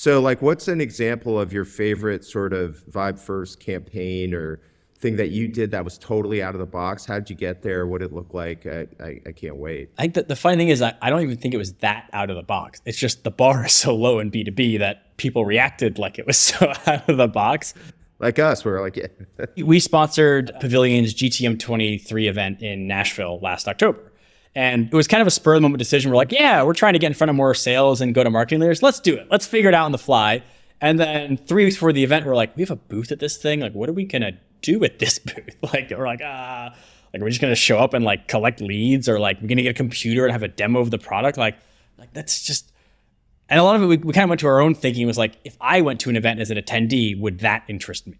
So like, what's an example of your favorite sort of Vibe First campaign or thing that you did that was totally out of the box? How did you get there? What did it look like? I can't wait. I think that the funny thing is I don't even think it was that out of the box. It's just the bar is so low in B2B that people reacted like it was so out of the box. Like us, we're like, yeah. We sponsored Pavilion's GTM 23 event in Nashville last October. And it was kind of a spur of the moment decision. We're like, yeah, we're trying to get in front of more sales and go to marketing leaders. Let's do it. Let's figure it out on the fly. And then 3 weeks before the event, we're like, we have a booth at this thing. Like, what are we going to do at this booth? Like, we're like, we're just going to show up and like collect leads, or like we're going to get a computer and have a demo of the product. Like that's just, and a lot of it, we kind of went to our own thinking. It was like, if I went to an event as an attendee, would that interest me?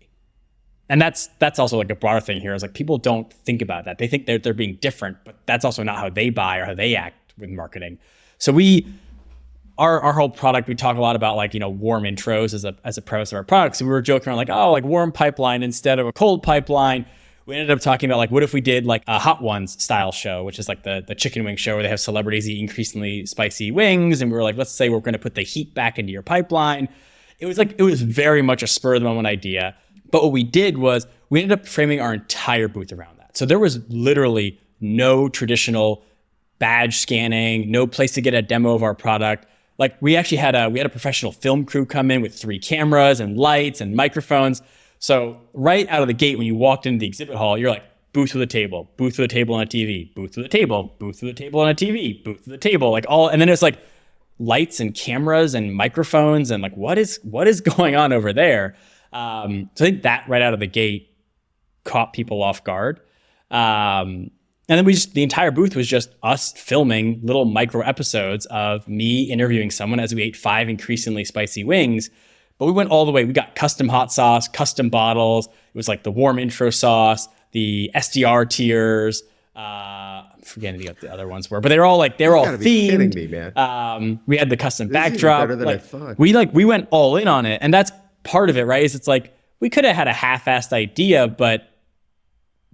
And that's also like a broader thing here, is like people don't think about that. They think they're being different, but that's also not how they buy or how they act with marketing. So our whole product, we talk a lot about like, warm intros as a premise of our product. So we were joking around like, oh, like warm pipeline instead of a cold pipeline. We ended up talking about like, what if we did like a Hot Ones style show, which is like the chicken wing show where they have celebrities eat increasingly spicy wings. And we were like, let's say we're going to put the heat back into your pipeline. It was very much a spur of the moment idea. But what we did was we ended up framing our entire booth around that. So there was literally no traditional badge scanning, no place to get a demo of our product. Like we actually had a professional film crew come in with 3 cameras and lights and microphones. So right out of the gate, when you walked into the exhibit hall, you're like, booth with a table on a TV, booth with a table on a TV, booth with a table, like all, and then it's like lights and cameras and microphones and like, what is going on over there? So I think that right out of the gate caught people off guard. And then the entire booth was just us filming little micro episodes of me interviewing someone as we ate 5 increasingly spicy wings. But we went all the way. We got custom hot sauce, custom bottles. It was like the warm intro sauce, the SDR tiers. I'm forgetting what the other ones were, but they were all themed. Be kidding me, man. We had the custom This is backdrop. better than I thought. We went all in on it, and that's part of it, right? Is it's like we could have had a half-assed idea, but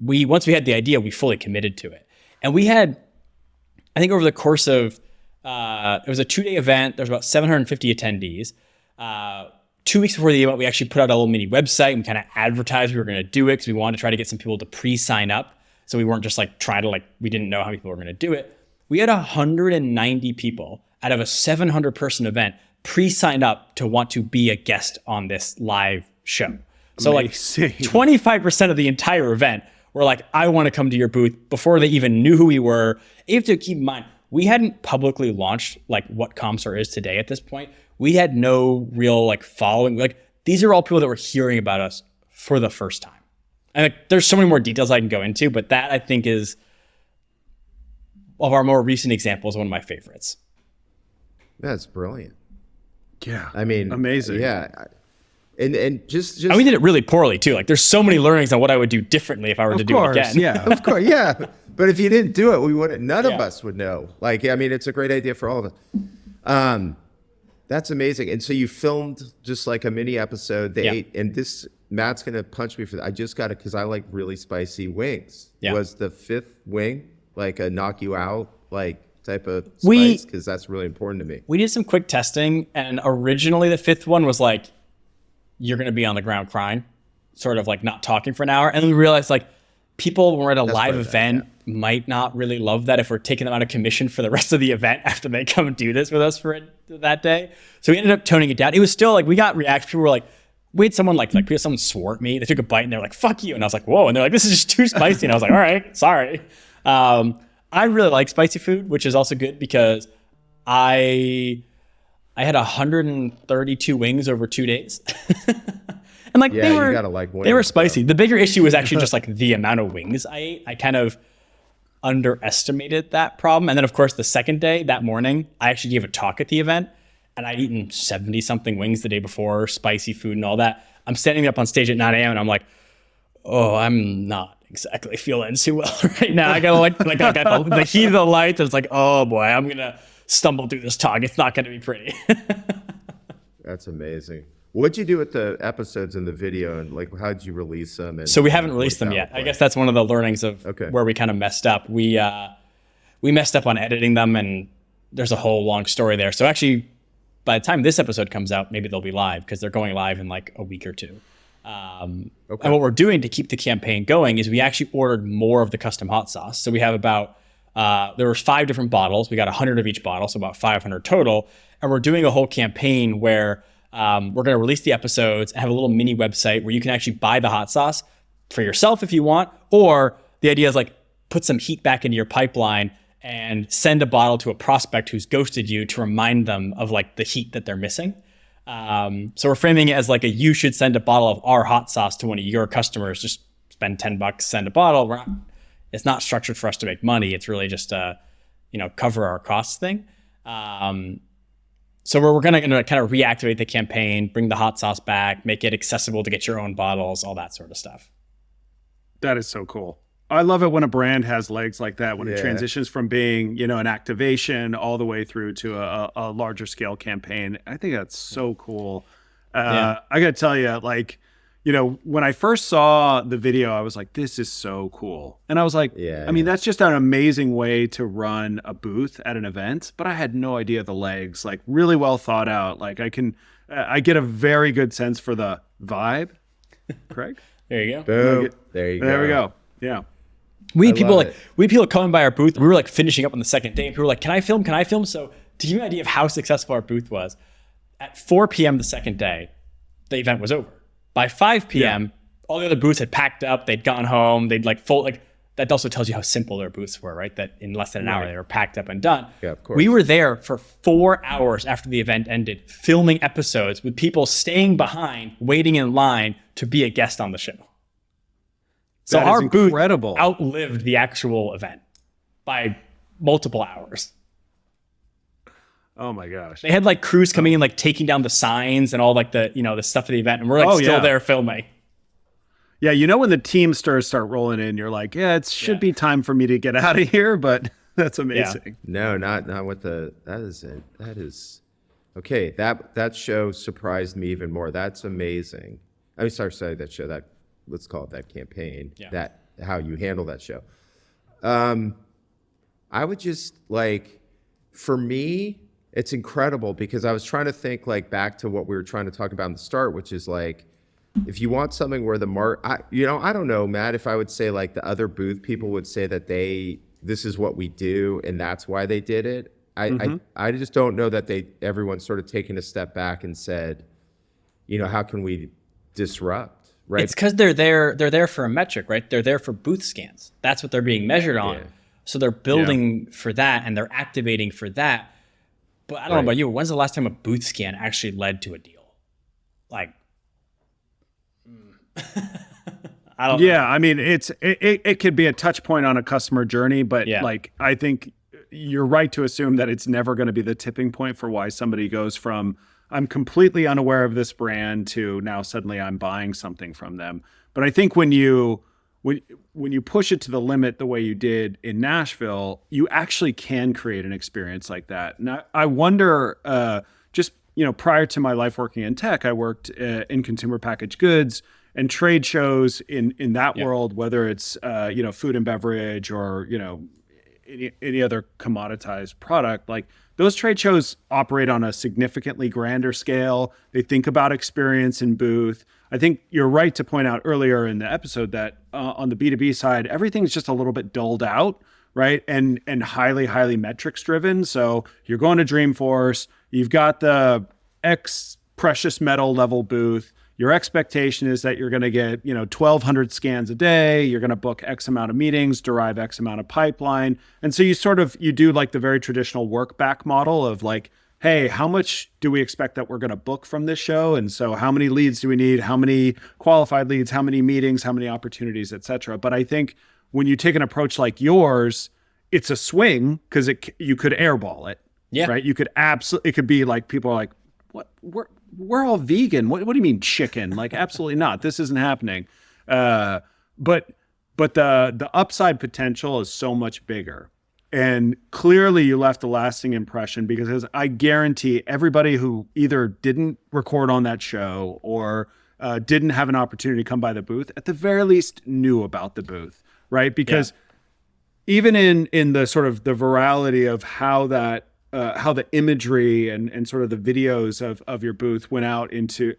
once we had the idea, we fully committed to it. And we had, I think over the course of, it was a 2-day event. There was about 750 attendees. 2 weeks before the event, we actually put out a little mini website and kind of advertised we were going to do it because we wanted to try to get some people to pre-sign up. So we weren't just like trying to we didn't know how many people were going to do it. We had 190 people out of a 700 person event pre-signed up to want to be a guest on this live show. So Amazing. like 25% of the entire event were like, I want to come to your booth, before they even knew who we were. You have to keep in mind, we hadn't publicly launched like what Comstar is today at this point. We had no real like following. Like these are all people that were hearing about us for the first time. And like, there's so many more details I can go into, but that I think is, of our more recent examples, one of my favorites. That's brilliant. Yeah. I mean, amazing. Yeah. And just And we did it really poorly too. Like there's so many learnings on what I would do differently if I were to do it again. Yeah. Of course, yeah. But if you didn't do it, we wouldn't. None of us would know. Like, I mean, it's a great idea for all of us. That's amazing. And so you filmed just like a mini episode. They ate, and this, Matt's gonna punch me for that. I just got it because I like really spicy wings. Yeah. Was the 5th wing like a knock you out like type of spice? Because that's really important to me. We did some quick testing, and originally the 5th one was like, you're gonna be on the ground crying, sort of like not talking for an hour. And we realized like people when we're at a live event might not really love that if we're taking them out of commission for the rest of the event after they come and do this with us for that day. So we ended up toning it down. It was still like, we got reactions. People were like, we had someone someone swore at me. They took a bite and they're like, fuck you. And I was like, whoa. And they're like, this is just too spicy. And I was like, all right, sorry. I really like spicy food, which is also good because I had 132 wings over 2 days. And like Yeah, you gotta like wings, they were spicy. The bigger issue was actually just like the amount of wings I ate. I kind of underestimated that problem. And then of course the second day, that morning, I actually gave a talk at the event and I'd eaten 70 something wings the day before, spicy food and all that. I'm standing up on stage at 9 a.m. and I'm like, oh, I'm not exactly feeling too well right now. I got I got the heat of the lights. And it's like, oh boy, I'm gonna stumble through this talk. It's not gonna be pretty. That's amazing. What'd you do with the episodes in the video, and like how did you release them? And So we haven't released them yet. I guess that's one of the learnings of where we kind of messed up. We messed up on editing them, and there's a whole long story there. So actually, by the time this episode comes out, maybe they'll be live because they're going live in like a week or two. And what we're doing to keep the campaign going is we actually ordered more of the custom hot sauce. So we have about, there were 5 different bottles. We got 100 of each bottle, so about 500 total. And we're doing a whole campaign where we're going to release the episodes and have a little mini website where you can actually buy the hot sauce for yourself if you want. Or the idea is like put some heat back into your pipeline and send a bottle to a prospect who's ghosted you to remind them of like the heat that they're missing. So we're framing it as like you should send a bottle of our hot sauce to one of your customers. Just spend $10, send a bottle. It's not structured for us to make money. It's really just a, cover our costs thing. So we're going to kind of reactivate the campaign, bring the hot sauce back, make it accessible to get your own bottles, all that sort of stuff. That is so cool. I love it when a brand has legs like that, when it transitions from being, an activation all the way through to a larger scale campaign. I think that's so cool. I got to tell you, like, when I first saw the video, I was like, this is so cool. And I was like, that's just an amazing way to run a booth at an event. But I had no idea the legs, like really well thought out. Like I get a very good sense for the vibe. Craig? There you go. Boom. There you go. There we go. Yeah. We had people coming by our booth. We were like finishing up on the second day. And people were like, can I film? Can I film? So to give you an idea of how successful our booth was, at 4 p.m. the second day, the event was over. By 5 p.m., all the other booths had packed up. They'd gone home. They'd like fold. Like that also tells you how simple their booths were, right? That in less than an hour, they were packed up and done. Yeah, of course. We were there for 4 hours after the event ended, filming episodes with people staying behind, waiting in line to be a guest on the show. So our booth outlived the actual event by multiple hours. Oh my gosh. They had like crews coming in, like taking down the signs and all like the, the stuff of the event. And we're like still there filming. Yeah. When the Teamsters start rolling in, you're like, it should be time for me to get out of here, but that's amazing. No, not with that is okay. That show surprised me even more. That's amazing. I mean, sorry, that show, let's call it that campaign, how you handle that show. I would just for me, it's incredible because I was trying to think back to what we were trying to talk about in the start, which is if you want something where I don't know, Matt, if I would say the other booth people would say that this is what we do and that's why they did it. I just don't know that everyone's sort of taken a step back and said, how can we disrupt? Right. It's because they're there for a metric, right? They're there for booth scans. That's what they're being measured on. Yeah. So they're building for that and they're activating for that. But I don't know about you. When's the last time a booth scan actually led to a deal? I don't know. Yeah, I mean, it could be a touch point on a customer journey, but I think you're right to assume that it's never going to be the tipping point for why somebody goes from I'm completely unaware of this brand to now suddenly I'm buying something from them. But I think when you push it to the limit the way you did in Nashville, you actually can create an experience like that. Now, I wonder, prior to my life working in tech, I worked in consumer packaged goods and trade shows in that world, whether it's, food and beverage or, any other commoditized product. Those trade shows operate on a significantly grander scale. They think about experience in booth. I think you're right to point out earlier in the episode that on the B2B side, everything's just a little bit dulled out, right? And highly, highly metrics driven. So you're going to Dreamforce, you've got the X precious metal level booth. Your expectation is that you're going to get, 1,200 scans a day. You're going to book X amount of meetings, derive X amount of pipeline. And so you do the very traditional work back model of hey, how much do we expect that we're going to book from this show? And so how many leads do we need? How many qualified leads? How many meetings? How many opportunities, et cetera? But I think when you take an approach like yours, it's a swing because you could airball it. Yeah. Right. You could it could be people are what? We're all vegan. What do you mean chicken? Absolutely not. This isn't happening. But the upside potential is so much bigger. And clearly you left a lasting impression because I guarantee everybody who either didn't record on that show or didn't have an opportunity to come by the booth, at the very least knew about the booth, right? Because even in the sort of the virality of how that how the imagery and sort of the videos of your booth went out into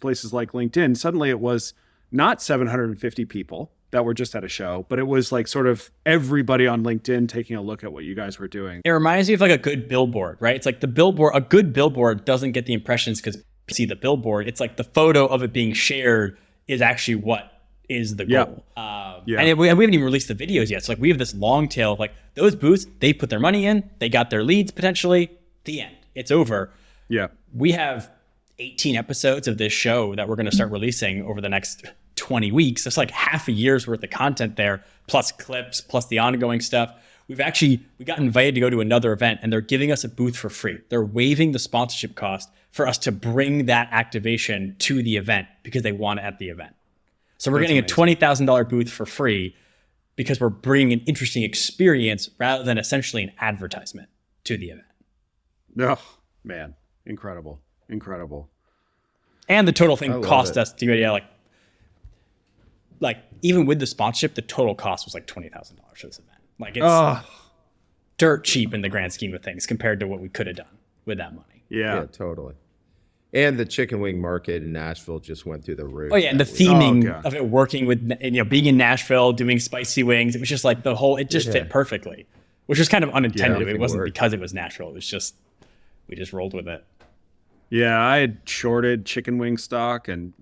places like LinkedIn, suddenly it was not 750 people that were just at a show, but it was like sort of everybody on LinkedIn taking a look at what you guys were doing. It reminds me of like a good billboard, right? It's like the billboard, a good billboard doesn't get the impressions because you see the billboard. It's like the photo of it being shared is actually what is the goal. And we haven't even released the videos yet. So like we have this long tail of like those booths, they put their money in, they got their leads potentially, the end. It's over. Yeah. We have 18 episodes of this show that we're going to start releasing over the next 20 weeks. It's like half a year's worth of content there, plus clips, plus the ongoing stuff. We got invited to go to another event and they're giving us a booth for free. They're waiving the sponsorship cost for us to bring that activation to the event because they want it at the event. So we're getting a $20,000 booth for free because we're bringing an interesting experience rather than essentially an advertisement to the event. Oh, man. Incredible. Incredible. And the total thing cost us to go, like even with the sponsorship, the total cost was like $20,000 for this event. Like it's dirt cheap in the grand scheme of things compared to what we could have done with that money. Yeah, totally. And the chicken wing market in Nashville just went through the roof. Oh yeah, and the theming of it working with, being in Nashville, doing spicy wings, it was just like it just fit perfectly, which was kind of unintended. It wasn't because it was Nashville. It was just, we just rolled with it. Yeah, I had shorted chicken wing stock and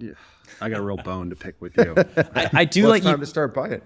I got a real bone to pick with you. I do like time to start buying it.